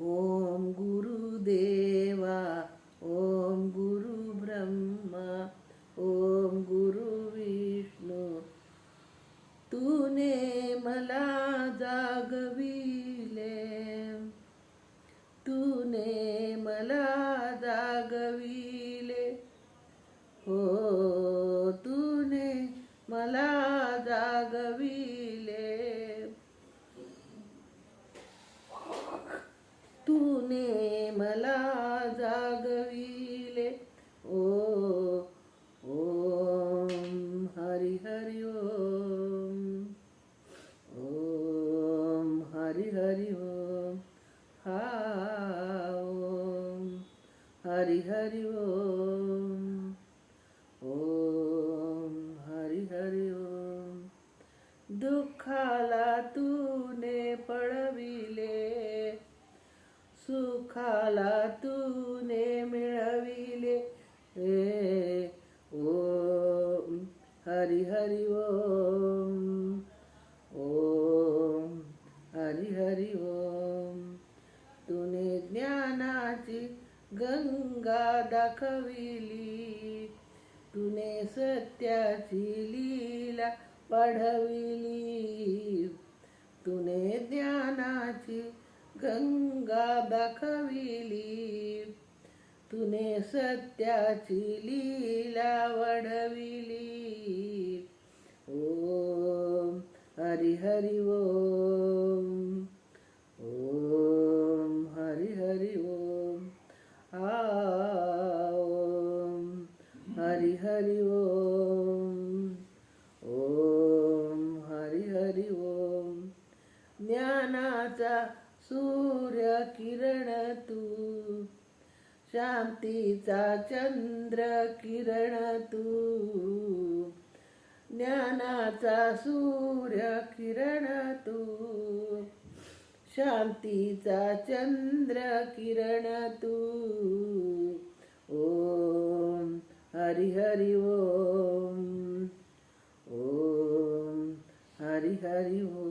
ओम गुरुदेवा ओम गुरु ब्रह्मा ओम गुरु विष्णू तूने मला जागविले तूने मला जागविले हो तूने मला जागविले तूने मला जागविले ओ ओम हरि हरि ओम ओम हरि हरि ओम हा ओम हरि हरि ओम ओम हरि हरि ओम दुःखाला तूने पळविले सुखाला तूने मिळविले ओम हरि हरि ओम ओम हरि हरि ओम तूने ज्ञानाची गंगा दाखविली तूने सत्याची लीला वाढविली तूने ज्ञानाची गंगा दाखविली तूने सत्याची लीला वाढविली ओम हरि हरि ओम ओम हरि हरि ओम ओम हरि हरि ओम ओम हरि हरि ओम ज्ञानाचा सूर्य किरण तू शांतीचा चंद्र किरण तू ज्ञानाचा सूर्य किरण तू शांतीचा चंद्र किरण तू ओम हरि हरि ओम ओम हरि हरि ओम